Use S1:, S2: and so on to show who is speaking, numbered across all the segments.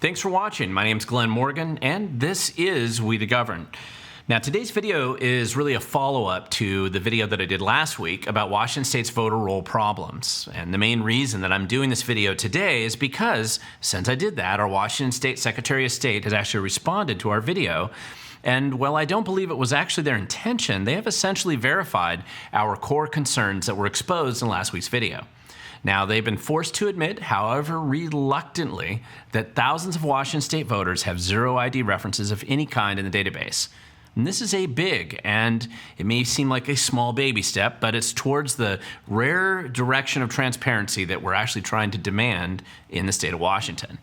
S1: Thanks for watching. My name's Glenn Morgan, and this is We the Govern. Now, today's video is really a follow-up to the video that I did last week about Washington State's voter roll problems. And the main reason that I'm doing this video today is because since I did that, our Washington State Secretary of State has actually responded to our video. And while I don't believe it was actually their intention, they have essentially verified our core concerns that were exposed in last week's video. Now, they've been forced to admit, however reluctantly, that thousands of Washington State voters have zero ID references of any kind in the database. And this is a big, and it may seem like a small baby step, but it's towards the rare direction of transparency that we're actually trying to demand in the state of Washington.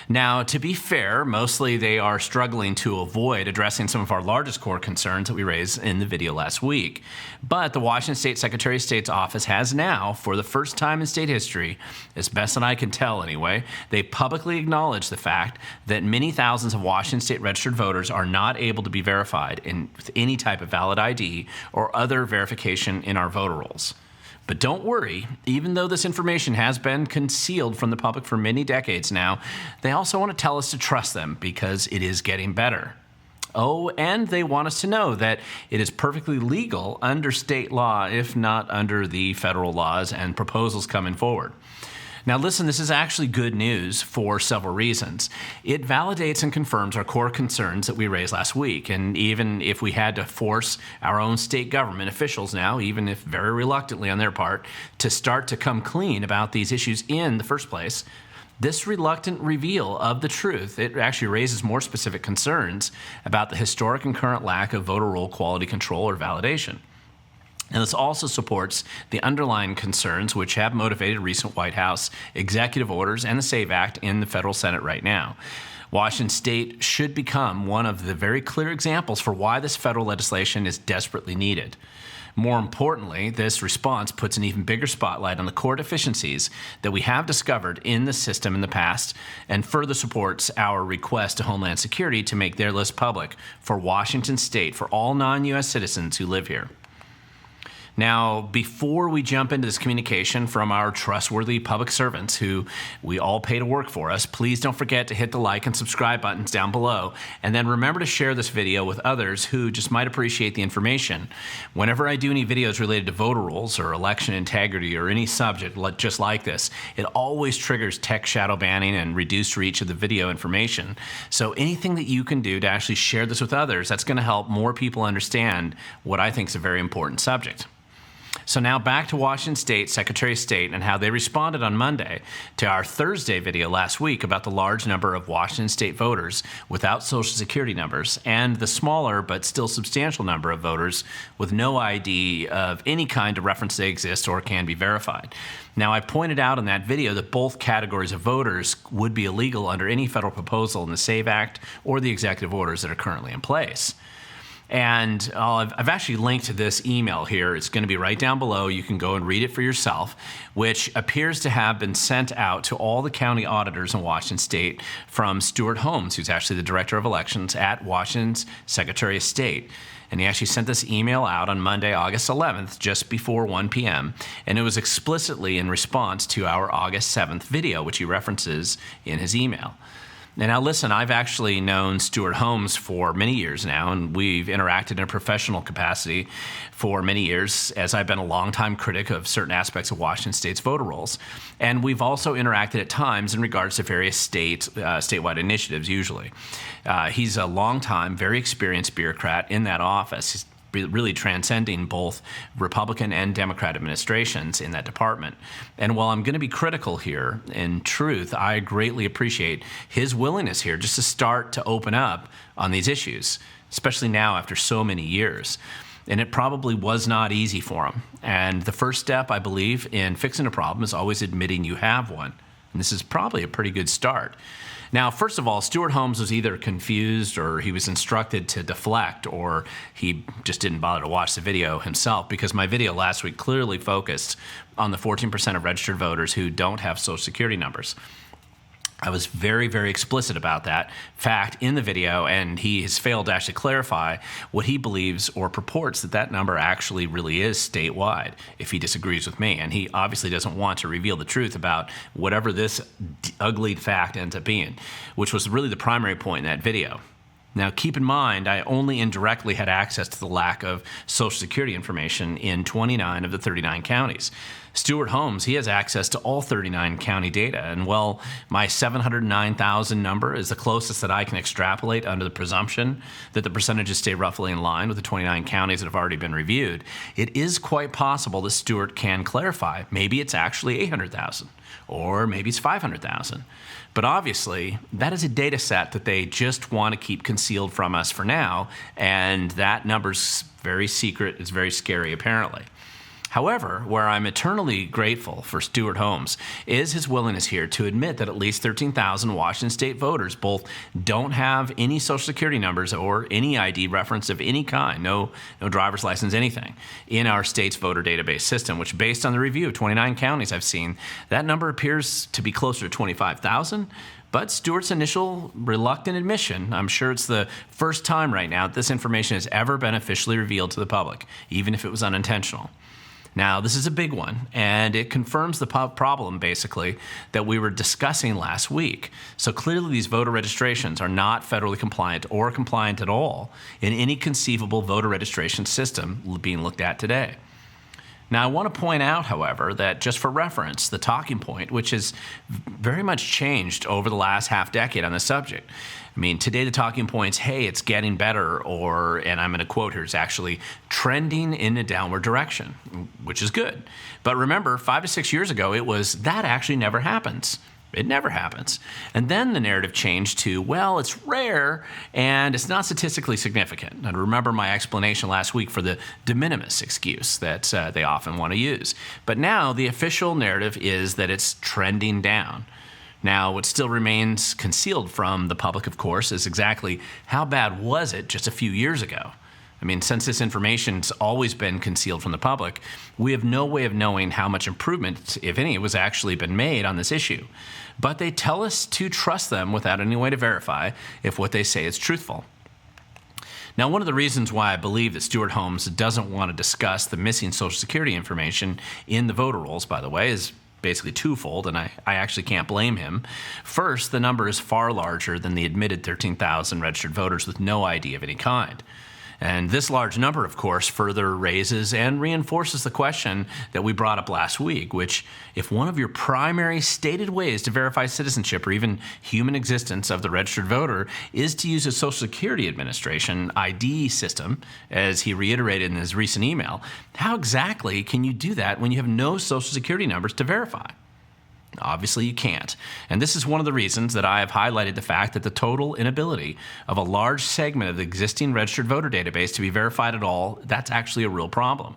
S1: Now, to be fair, mostly they are struggling to avoid addressing some of our largest core concerns that we raised in the video last week. But the Washington State Secretary of State's office has now, for the first time in state history, as best that I can tell anyway, they publicly acknowledged the fact that many thousands of Washington State registered voters are not able to be verified with any type of valid ID or other verification in our voter rolls. But don't worry, even though this information has been concealed from the public for many decades now, they also want to tell us to trust them because it is getting better. Oh, and they want us to know that it is perfectly legal under state law, if not under the federal laws and proposals coming forward. Now listen, this is actually good news for several reasons. It validates and confirms our core concerns that we raised last week, and even if we had to force our own state government officials now, even if very reluctantly on their part, to start to come clean about these issues in the first place, this reluctant reveal of the truth, it actually raises more specific concerns about the historic and current lack of voter roll quality control or validation. And this also supports the underlying concerns which have motivated recent White House executive orders and the SAVE Act in the federal Senate right now. Washington State should become one of the very clear examples for why this federal legislation is desperately needed. More importantly, this response puts an even bigger spotlight on the core deficiencies that we have discovered in the system in the past and further supports our request to Homeland Security to make their list public for Washington State for all non-U.S. citizens who live here. Now, before we jump into this communication from our trustworthy public servants who we all pay to work for us, please don't forget to hit the like and subscribe buttons down below. And then remember to share this video with others who just might appreciate the information. Whenever I do any videos related to voter rolls or election integrity or any subject just like this, it always triggers tech shadow banning and reduced reach of the video information. So anything that you can do to actually share this with others, that's going to help more people understand what I think is a very important subject. So now back to Washington State Secretary of State and how they responded on Monday to our Thursday video last week about the large number of Washington State voters without Social Security numbers and the smaller but still substantial number of voters with no ID of any kind to reference they exist or can be verified. Now, I pointed out in that video that both categories of voters would be illegal under any federal proposal in the SAVE Act or the executive orders that are currently in place. And I've actually linked to this email here. It's going to be right down below. You can go and read it for yourself, which appears to have been sent out to all the county auditors in Washington State from Stuart Holmes, who's actually the Director of Elections at Washington's Secretary of State. And he actually sent this email out on Monday, August 11th, just before 1 p.m. And it was explicitly in response to our August 7th video, which he references in his email. Now listen, I've actually known Stuart Holmes for many years now, and we've interacted in a professional capacity for many years, as I've been a longtime critic of certain aspects of Washington State's voter rolls. And we've also interacted at times in regards to various statewide initiatives, usually. He's a longtime, very experienced bureaucrat in that office. He's really transcending both Republican and Democrat administrations in that department. And while I'm going to be critical here, in truth, I greatly appreciate his willingness here just to start to open up on these issues, especially now after so many years. And it probably was not easy for him. And the first step, I believe, in fixing a problem is always admitting you have one. And this is probably a pretty good start. Now, first of all, Stuart Holmes was either confused or he was instructed to deflect or he just didn't bother to watch the video himself, because my video last week clearly focused on the 14% of registered voters who don't have Social Security numbers. I was very, very explicit about that fact in the video, and he has failed to actually clarify what he believes or purports that that number actually really is statewide if he disagrees with me. And he obviously doesn't want to reveal the truth about whatever this ugly fact ends up being, which was really the primary point in that video. Now, keep in mind, I only indirectly had access to the lack of Social Security information in 29 of the 39 counties. Stuart Holmes, he has access to all 39 county data, and well, my 709,000 number is the closest that I can extrapolate under the presumption that the percentages stay roughly in line with the 29 counties that have already been reviewed. It is quite possible that Stuart can clarify. Maybe it's actually 800,000, or maybe it's 500,000. But obviously, that is a data set that they just want to keep concealed from us for now, and that number's very secret. It's very scary, apparently. However, where I'm eternally grateful for Stuart Holmes is his willingness here to admit that at least 13,000 Washington state voters both don't have any Social Security numbers or any ID reference of any kind, no driver's license, anything, in our state's voter database system, which based on the review of 29 counties I've seen, that number appears to be closer to 25,000. But Stuart's initial reluctant admission, I'm sure it's the first time right now that this information has ever been officially revealed to the public, even if it was unintentional. Now, this is a big one, and it confirms the problem, basically, that we were discussing last week. So clearly these voter registrations are not federally compliant or compliant at all in any conceivable voter registration system being looked at today. Now, I want to point out, however, that just for reference, the talking point, which has very much changed over the last half decade on this subject. I mean, today the talking point's, hey, it's getting better, or, and I'm going to quote here, it's actually trending in a downward direction, which is good. But remember, 5 to 6 years ago, it was, that actually never happens. It never happens. And then the narrative changed to, well, it's rare and it's not statistically significant. And remember my explanation last week for the de minimis excuse that they often want to use. But now the official narrative is that it's trending down. Now, what still remains concealed from the public, of course, is exactly how bad was it just a few years ago? I mean, since this information's always been concealed from the public, we have no way of knowing how much improvement, if any, was actually been made on this issue. But they tell us to trust them without any way to verify if what they say is truthful. Now, one of the reasons why I believe that Stuart Holmes doesn't want to discuss the missing Social Security information in the voter rolls, by the way, is basically twofold, and I actually can't blame him. First, the number is far larger than the admitted 13,000 registered voters with no ID of any kind. And this large number, of course, further raises and reinforces the question that we brought up last week, which if one of your primary stated ways to verify citizenship or even human existence of the registered voter is to use a Social Security Administration ID system, as he reiterated in his recent email, how exactly can you do that when you have no Social Security numbers to verify? Obviously, you can't. And this is one of the reasons that I have highlighted the fact that the total inability of a large segment of the existing registered voter database to be verified at all, that's actually a real problem.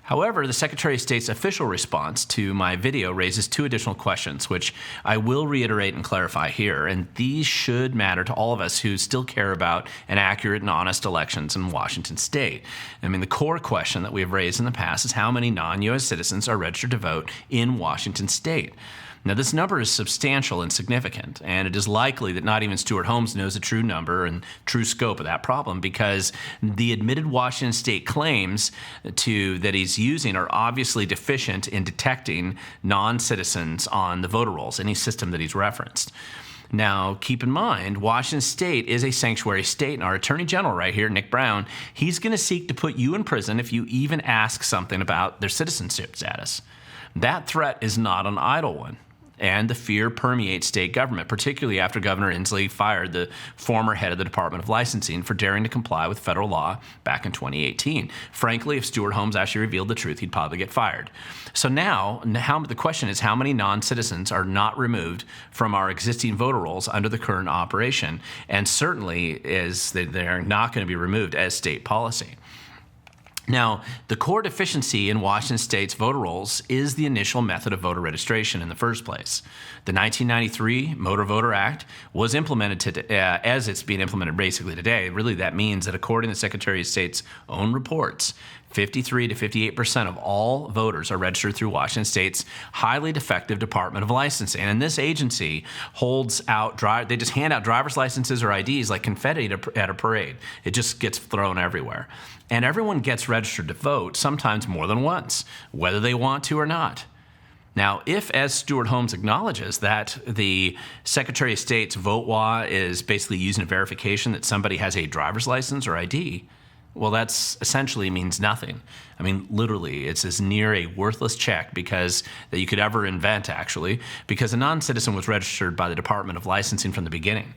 S1: However, the Secretary of State's official response to my video raises two additional questions, which I will reiterate and clarify here, and these should matter to all of us who still care about an accurate and honest elections in Washington state. I mean, the core question that we have raised in the past is how many non-U.S. citizens are registered to vote in Washington state. Now, this number is substantial and significant, and it is likely that not even Stuart Holmes knows the true number and true scope of that problem because the admitted Washington state claims that he's using are obviously deficient in detecting non-citizens on the voter rolls, any system that he's referenced. Now, keep in mind, Washington state is a sanctuary state, and our Attorney General right here, Nick Brown, he's going to seek to put you in prison if you even ask something about their citizenship status. That threat is not an idle one. And the fear permeates state government, particularly after Governor Inslee fired the former head of the Department of Licensing for daring to comply with federal law back in 2018. Frankly, if Stuart Holmes actually revealed the truth, he'd probably get fired. So now the question is how many non-citizens are not removed from our existing voter rolls under the current operation, and certainly is that they're not going to be removed as state policy. Now, the core deficiency in Washington state's voter rolls is the initial method of voter registration in the first place. The 1993 Motor Voter Act was implemented as it's being implemented basically today. Really, that means that according to the Secretary of State's own reports, 53 to 58% of all voters are registered through Washington state's highly defective Department of Licensing. And this agency holds out, they just hand out driver's licenses or IDs like confetti at a parade. It just gets thrown everywhere. And everyone gets registered to vote, sometimes more than once, whether they want to or not. Now, if, as Stuart Holmes acknowledges, that the Secretary of State's vote law is basically using a verification that somebody has a driver's license or ID, well, that's essentially means nothing. I mean, literally, it's as near a worthless check that you could ever invent, actually, because a non-citizen was registered by the Department of Licensing from the beginning.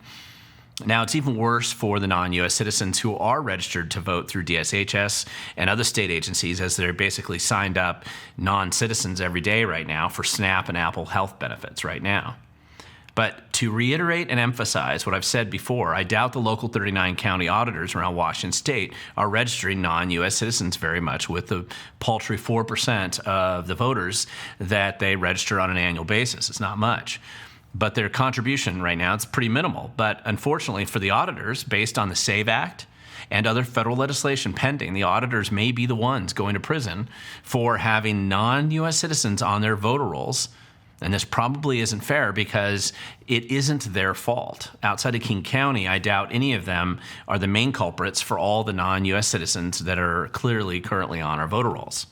S1: Now, it's even worse for the non-U.S. citizens who are registered to vote through DSHS and other state agencies, as they're basically signed up non-citizens every day right now for SNAP and Apple Health benefits right now. But to reiterate and emphasize what I've said before, I doubt the local 39 county auditors around Washington state are registering non-U.S. citizens very much, with the paltry 4% of the voters that they register on an annual basis. It's not much. But their contribution right now, it's pretty minimal. But unfortunately for the auditors, based on the SAVE Act and other federal legislation pending, the auditors may be the ones going to prison for having non-U.S. citizens on their voter rolls. And this probably isn't fair because it isn't their fault. Outside of King County, I doubt any of them are the main culprits for all the non-U.S. citizens that are currently on our voter rolls.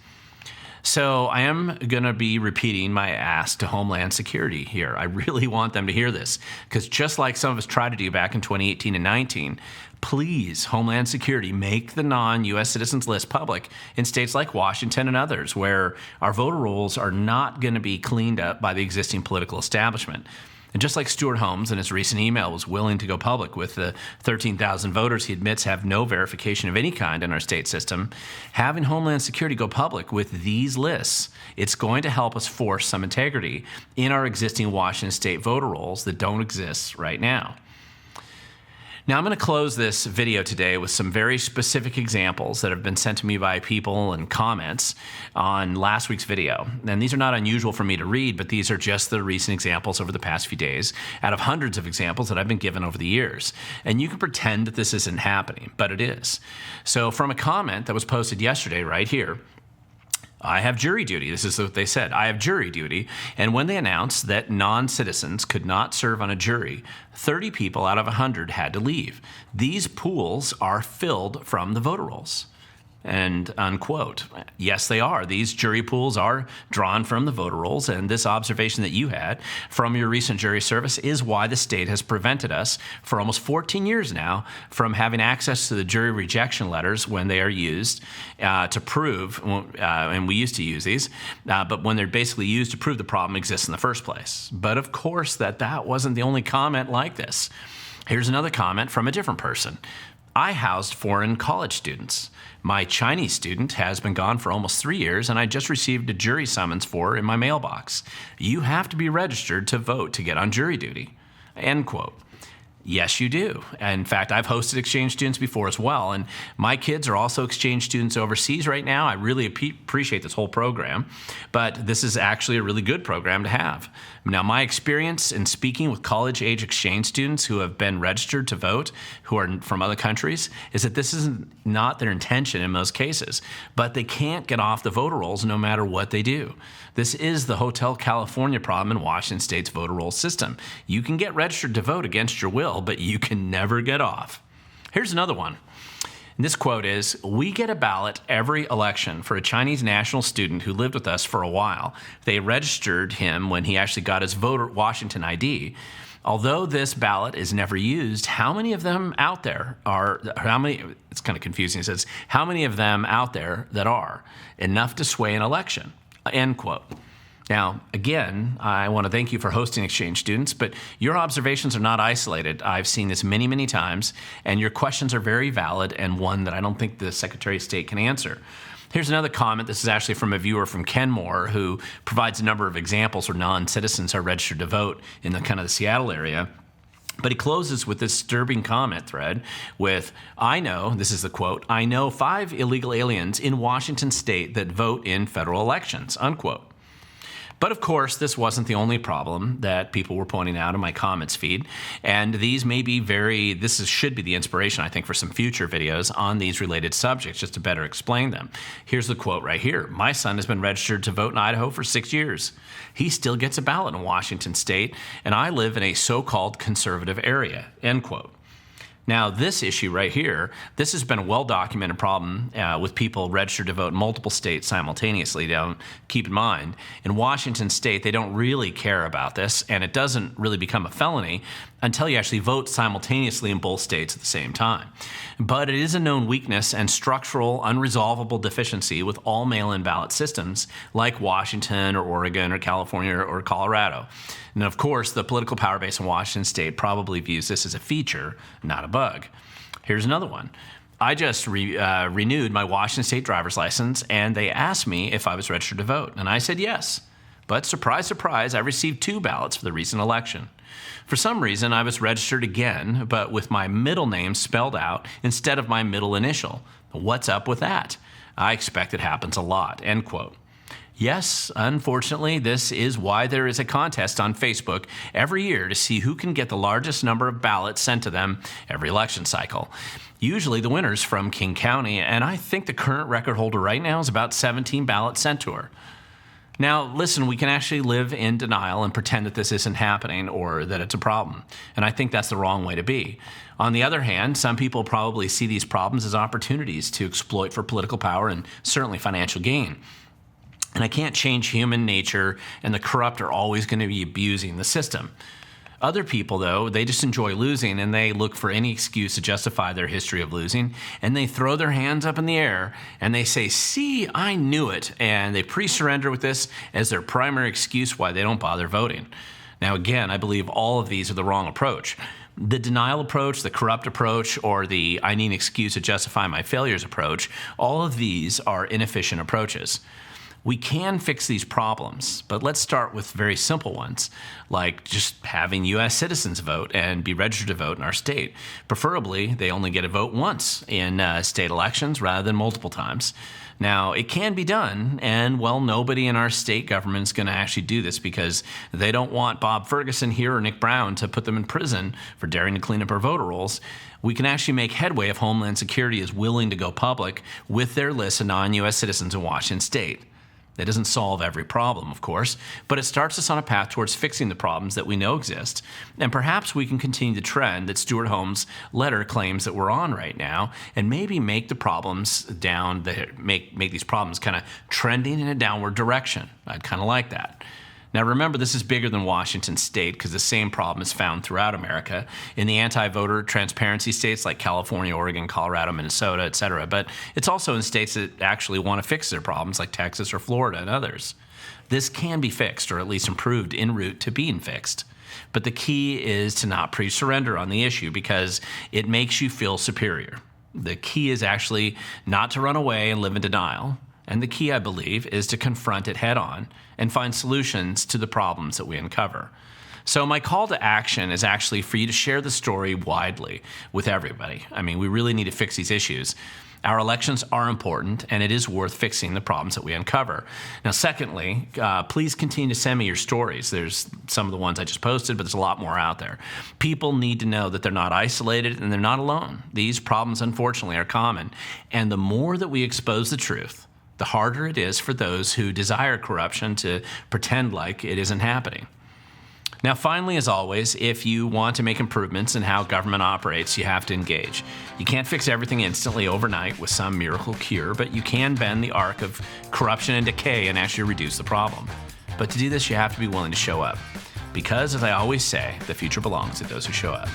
S1: So I am going to be repeating my ask to Homeland Security here. I really want them to hear this, because just like some of us tried to do back in 2018 and 19, please, Homeland Security, make the non-U.S. citizens list public in states like Washington and others, where our voter rolls are not going to be cleaned up by the existing political establishment. And just like Stuart Holmes in his recent email was willing to go public with the 13,000 voters he admits have no verification of any kind in our state system, having Homeland Security go public with these lists, it's going to help us force some integrity in our existing Washington state voter rolls that don't exist right now. Now, I'm going to close this video today with some very specific examples that have been sent to me by people and comments on last week's video. And these are not unusual for me to read, but these are just the recent examples over the past few days out of hundreds of examples that I've been given over the years. And you can pretend that this isn't happening, but it is. So from a comment that was posted yesterday right here, I have jury duty. This is what they said. I have jury duty. And when they announced that non-citizens could not serve on a jury, 30 people out of 100 had to leave. These pools are filled from the voter rolls. And unquote. Yes, they are. These jury pools are drawn from the voter rolls, and this observation that you had from your recent jury service is why the state has prevented us for almost 14 years now from having access to the jury rejection letters when they are used to prove, and we used to use these, but when they're basically used to prove the problem exists in the first place. But of course that wasn't the only comment like this. Here's another comment from a different person. I housed foreign college students. My Chinese student has been gone for almost 3 years, and I just received a jury summons for her in my mailbox. You have to be registered to vote to get on jury duty. End quote. Yes, you do. In fact, I've hosted exchange students before as well, and my kids are also exchange students overseas right now. I really appreciate this whole program, but this is actually a really good program to have. Now, my experience in speaking with college-age exchange students who have been registered to vote, who are from other countries, is that this is not their intention in most cases, but they can't get off the voter rolls no matter what they do. This is the Hotel California problem in Washington State's voter roll system. You can get registered to vote against your will, but you can never get off. Here's another one. And this quote is, "We get a ballot every election for a Chinese national student who lived with us for a while. They registered him when he actually got his voter Washington ID. Although this ballot is never used, how many of them out there are, it's kind of confusing. It says, how many of them out there that are enough to sway an election?" End quote. Now, again, I want to thank you for hosting exchange students, but your observations are not isolated. I've seen this many, many times, and your questions are very valid and one that I don't think the Secretary of State can answer. Here's another comment. This is actually from a viewer from Kenmore who provides a number of examples where non-citizens are registered to vote in the kind of the Seattle area. But he closes with this disturbing comment thread with, this is the quote, "I know 5 illegal aliens in Washington state that vote in federal elections," unquote. But of course, this wasn't the only problem that people were pointing out in my comments feed. And these may be should be the inspiration, I think, for some future videos on these related subjects, just to better explain them. Here's the quote right here. "My son has been registered to vote in Idaho for 6 years. He still gets a ballot in Washington state, and I live in a so-called conservative area," end quote. Now, this issue right here, this has been a well-documented problem with people registered to vote in multiple states simultaneously. Now, keep in mind, in Washington state, they don't really care about this, and it doesn't really become a felony until you actually vote simultaneously in both states at the same time. But it is a known weakness and structural, unresolvable deficiency with all mail-in ballot systems like Washington or Oregon or California or Colorado. And of course, the political power base in Washington state probably views this as a feature, not a bug. Here's another one. I just renewed my Washington state driver's license, and they asked me if I was registered to vote, and I said yes. But surprise, surprise, I received 2 ballots for the recent election. For some reason, I was registered again, but with my middle name spelled out instead of my middle initial. What's up with that? I expect it happens a lot, end quote. Yes, unfortunately, this is why there is a contest on Facebook every year to see who can get the largest number of ballots sent to them every election cycle. Usually the winner's from King County, and I think the current record holder right now is about 17 ballots sent to her. Now, listen, we can actually live in denial and pretend that this isn't happening or that it's a problem, and I think that's the wrong way to be. On the other hand, some people probably see these problems as opportunities to exploit for political power and certainly financial gain. And I can't change human nature, and the corrupt are always going to be abusing the system. Other people, though, they just enjoy losing, and they look for any excuse to justify their history of losing, and they throw their hands up in the air, and they say, "See, I knew it," and they pre-surrender with this as their primary excuse why they don't bother voting. Now, again, I believe all of these are the wrong approach. The denial approach, the corrupt approach, or the I need an excuse to justify my failures approach, all of these are inefficient approaches. We can fix these problems, but let's start with very simple ones, like just having U.S. citizens vote and be registered to vote in our state. Preferably, they only get a vote once in state elections rather than multiple times. Now, it can be done, and, well, nobody in our state government is going to actually do this because they don't want Bob Ferguson here or Nick Brown to put them in prison for daring to clean up our voter rolls. We can actually make headway if Homeland Security is willing to go public with their list of non-U.S. citizens in Washington state. That doesn't solve every problem, of course, but it starts us on a path towards fixing the problems that we know exist, and perhaps we can continue the trend that Stuart Holmes' letter claims that we're on right now, and maybe make the problems make these problems kind of trending in a downward direction. I'd kind of like that. Now remember, this is bigger than Washington state because the same problem is found throughout America in the anti-voter transparency states like California, Oregon, Colorado, Minnesota, etc. But it's also in states that actually want to fix their problems like Texas or Florida and others. This can be fixed, or at least improved en route to being fixed. But the key is to not pre-surrender on the issue because it makes you feel superior. The key is actually not to run away and live in denial. And the key, I believe, is to confront it head on and find solutions to the problems that we uncover. So my call to action is actually for you to share the story widely with everybody. I mean, we really need to fix these issues. Our elections are important, and it is worth fixing the problems that we uncover. Now, secondly, please continue to send me your stories. There's some of the ones I just posted, but there's a lot more out there. People need to know that they're not isolated and they're not alone. These problems, unfortunately, are common. And the more that we expose the truth, the harder it is for those who desire corruption to pretend like it isn't happening. Now, finally, as always, if you want to make improvements in how government operates, you have to engage. You can't fix everything instantly overnight with some miracle cure, but you can bend the arc of corruption and decay and actually reduce the problem. But to do this, you have to be willing to show up. Because, as I always say, the future belongs to those who show up.